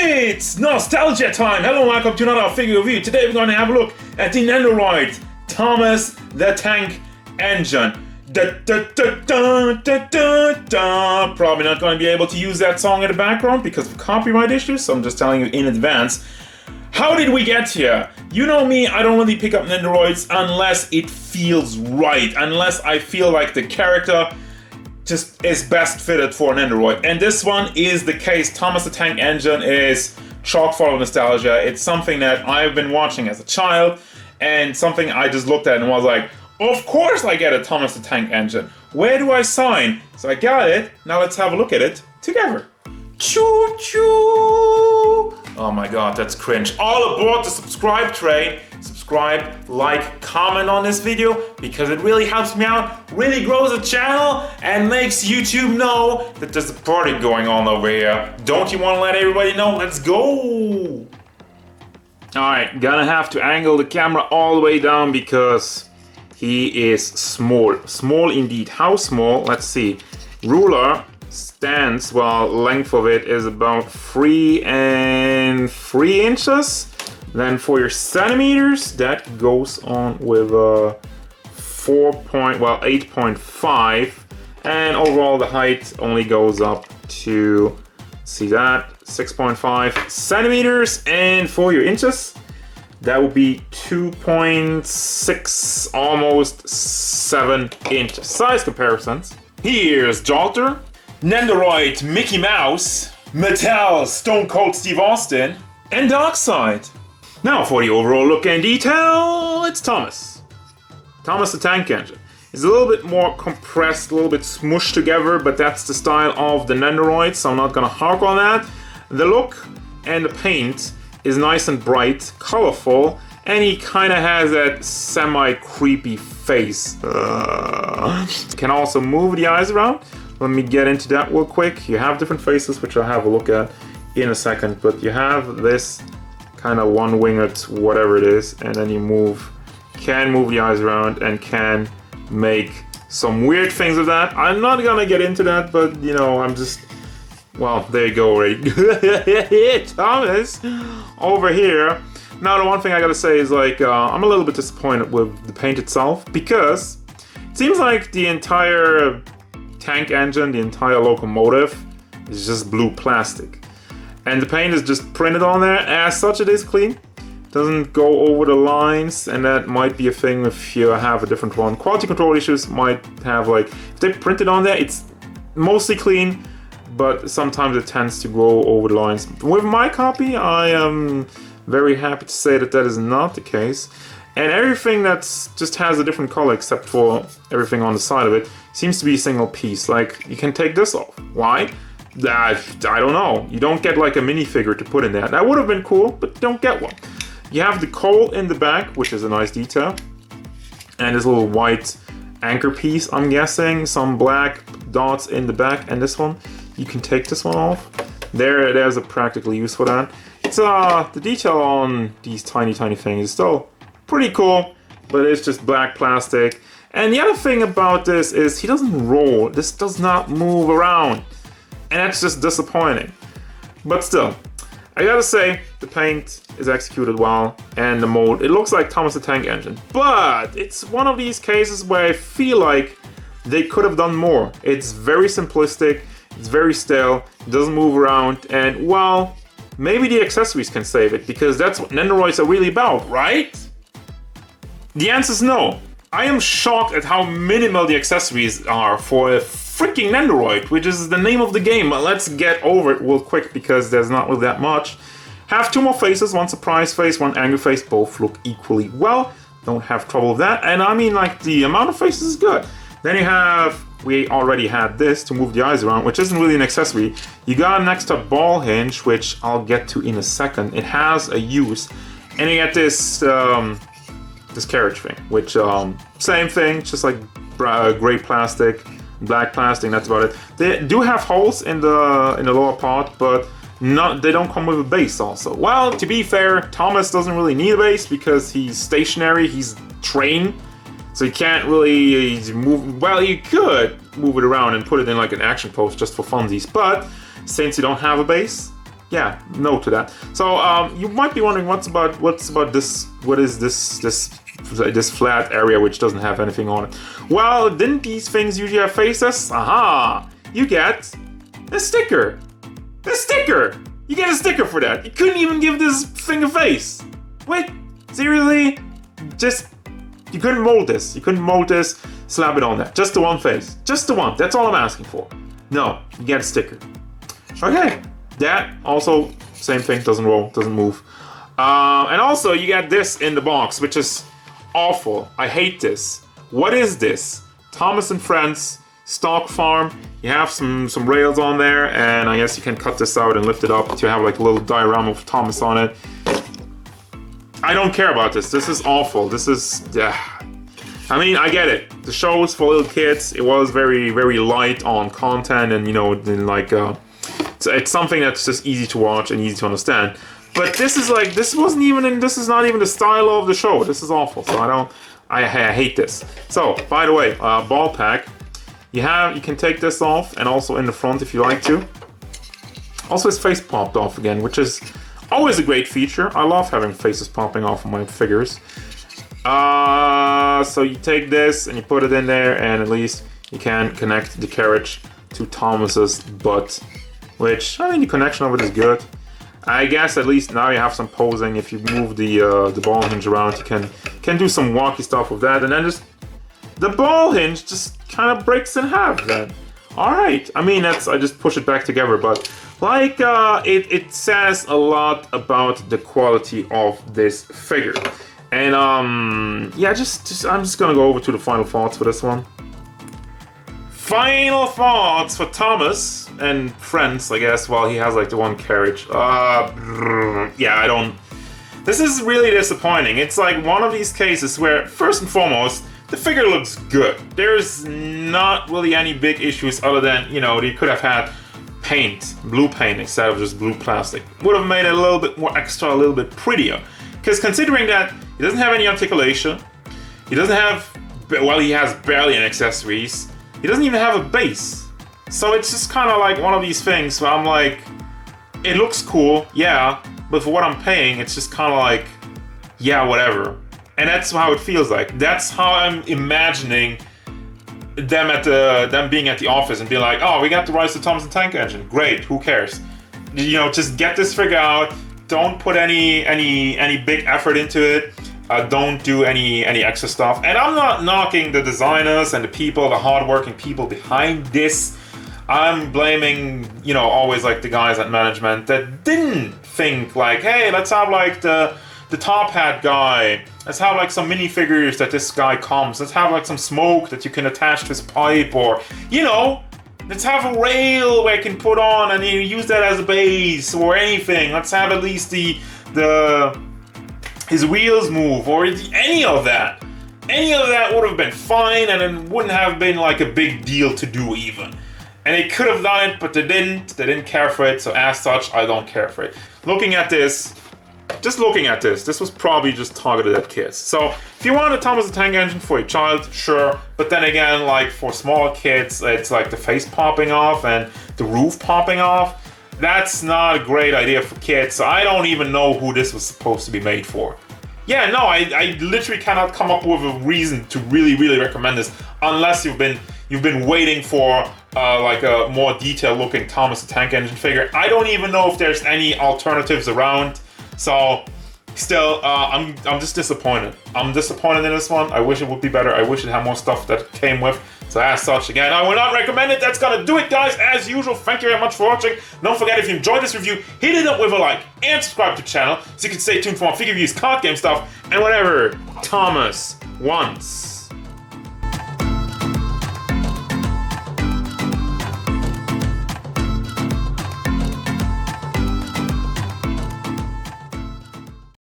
It's nostalgia time! Hello and welcome to another figure review. Today we're going to have a look at the Nendoroid Thomas the Tank Engine. Probably not going to be able to use that song in the background because of copyright issues, so I'm just telling you in advance. How did we get here? You know me, I don't really pick up Nendoroids unless it feels right, unless I feel like the character just is best fitted for an Nendoroid. And this one is the case. Thomas the Tank Engine is chock full of nostalgia. It's something that I've been watching as a child and something I just looked at and was like, of course I get a Thomas the Tank Engine. Where do I sign? So I got it. Now let's have a look at it together. Choo choo! Oh my god, that's cringe. All aboard the subscribe train. Subscribe, like, comment on this video because it really helps me out, really grows the channel, and makes YouTube know that there's a party going on over here. Don't you want to let everybody know? Let's go! Alright, gonna have to angle the camera all the way down because he is small. Small indeed. How small? Let's see. Ruler stands, well, length of it is about 3 inches. Then for your centimeters, that goes on with 8.5, and overall the height only goes up to, see that, 6.5 centimeters, and for your inches, that would be 2.6, almost 7 inches. Size comparisons. Here's Jalter, Nendoroid Mickey Mouse, Mattel Stone Cold Steve Austin, and Darkseid. Now for the overall look and detail, it's Thomas. Thomas the Tank Engine. It's a little bit more compressed, a little bit smushed together, but that's the style of the Nendoroid, so I'm not gonna harp on that. The look and the paint is nice and bright, colorful, and he kind of has that semi-creepy face. Can also move the eyes around. Let me get into that real quick. You have different faces, which I'll have a look at in a second, but you have this kind of one-winged whatever it is, and then you can move the eyes around and can make some weird things with that. I'm not gonna get into that, but you know, I'm just, well, there you go already. Thomas over here. Now the one thing I gotta say is like, I'm a little bit disappointed with the paint itself because it seems like the entire tank engine, the entire locomotive is just blue plastic. And the paint is just printed on there. As such, it is clean. Doesn't go over the lines, and that might be a thing if you have a different one. Quality control issues might have, like, if they print it on there, it's mostly clean, but sometimes it tends to go over the lines. With my copy, I am very happy to say that that is not the case. And everything that's just has a different color, except for everything on the side of it, seems to be a single piece. Like, you can take this off. Why? I don't know. You don't get like a minifigure to put in there. That would have been cool, but don't get one. You have the coal in the back, which is a nice detail. And this little white anchor piece, I'm guessing. Some black dots in the back. And this one, you can take this one off. There's a practical use for that. It's the detail on these tiny things is still pretty cool, but it's just black plastic. And the other thing about this is he doesn't roll. This does not move around. And that's just disappointing. But still, I gotta say, the paint is executed well, and the mold, it looks like Thomas the Tank Engine. But it's one of these cases where I feel like they could have done more. It's very simplistic, it's very stale, it doesn't move around, and well, maybe the accessories can save it, because that's what Nendoroids are really about, right? The answer is no. I am shocked at how minimal the accessories are for a freaking Nendoroid, which is the name of the game. Let's get over it real quick because there's not really that much. Have 2 more faces, one surprise face, one angry face. Both look equally well. Don't have trouble with that. And I mean, like, the amount of faces is good. Then you have, we already had this to move the eyes around, which isn't really an accessory. You got an extra ball hinge, which I'll get to in a second. It has a use. And you get this, this carriage thing, which, same thing, just like gray plastic, black plastic, that's about it. They do have holes in the lower part, but they don't come with a base also. Well, to be fair, Thomas doesn't really need a base because he's stationary, he's trained, so you can't really move. Well, you could move it around and put it in like an action pose just for funsies, but since you don't have a base, yeah, no to that. So you might be wondering what's about this? What is this flat area which doesn't have anything on it? Well, didn't these things usually have faces? Aha! You get a sticker. A sticker. You get a sticker for that. You couldn't even give this thing a face. Wait, seriously? Just you couldn't mold this. You couldn't mold this. Slap it on there. Just the one face. Just the one. That's all I'm asking for. No, you get a sticker. Okay. That also same thing. Doesn't roll. Doesn't move. And also you get this in the box, which is awful. I hate this. What is this? Thomas and Friends stock farm. You have some rails on there, and I guess you can cut this out and lift it up to have like a little diorama of Thomas on it. I don't care about this. This is awful. This is I mean, I get it. The show was for little kids. It was very, very light on content, and you know, like it's something that's just easy to watch and easy to understand. But this is like, this is not even the style of the show. This is awful. So I hate this. So, by the way, ball pack. You can take this off, and also in the front if you like to. Also, his face popped off again, which is always a great feature. I love having faces popping off of my figures. So you take this and you put it in there, and at least you can connect the carriage to Thomas's butt, which I mean the connection of it is good. I guess at least now you have some posing. If you move the ball hinge around, you can do some walky stuff with that, and then just the ball hinge just kind of breaks in half. Then, all right. I mean I just push it back together, but like it says a lot about the quality of this figure. And yeah, I'm just gonna go over to the final thoughts for this one. Final thoughts for Thomas and Friends, I guess. Well, he has like the one carriage. Yeah, this is really disappointing. It's like one of these cases where, first and foremost, the figure looks good. There's not really any big issues other than, you know, they could have had blue paint instead of just blue plastic. Would have made it a little bit more extra, a little bit prettier. Because considering that he doesn't have any articulation, he doesn't have, well, he has barely any accessories, he doesn't even have a base. So it's just kind of like one of these things where I'm like, it looks cool, yeah, but for what I'm paying, it's just kind of like, yeah, whatever. And that's how it feels like. That's how I'm imagining them being at the office and being like, oh, we got the Rise of Thomas the Tank Engine. Great, who cares? You know, just get this figure out. Don't put any big effort into it. Don't do any extra stuff. And I'm not knocking the designers and the people, the hardworking people behind this. I'm blaming, you know, always like the guys at management that didn't think like, hey, let's have like the top hat guy. Let's have like some minifigures that this guy comes. Let's have like some smoke that you can attach to his pipe, or, you know, let's have a rail where you can put on and you use that as a base or anything. Let's have at least his wheels move, or any of that. Any of that would have been fine, and it wouldn't have been like a big deal to do even. And they could have done it, but they didn't. They didn't care for it, so as such, I don't care for it. Looking at this, this was probably just targeted at kids. So if you want a Thomas the Tank Engine for your child, sure. But then again, like for small kids, it's like the face popping off and the roof popping off. That's not a great idea for kids. So I don't even know who this was supposed to be made for. Yeah, no, I literally cannot come up with a reason to really recommend this unless you've been waiting for like a more detailed looking Thomas the Tank Engine figure. I don't even know if there's any alternatives around. So still, I'm just disappointed. I'm disappointed in this one. I wish it would be better. I wish it had more stuff that it came with. So as such, again, I will not recommend it. That's gonna do it, guys. As usual, thank you very much for watching. Don't forget, if you enjoyed this review, hit it up with a like and subscribe to the channel so you can stay tuned for more figure reviews, card game stuff, and whatever Thomas wants.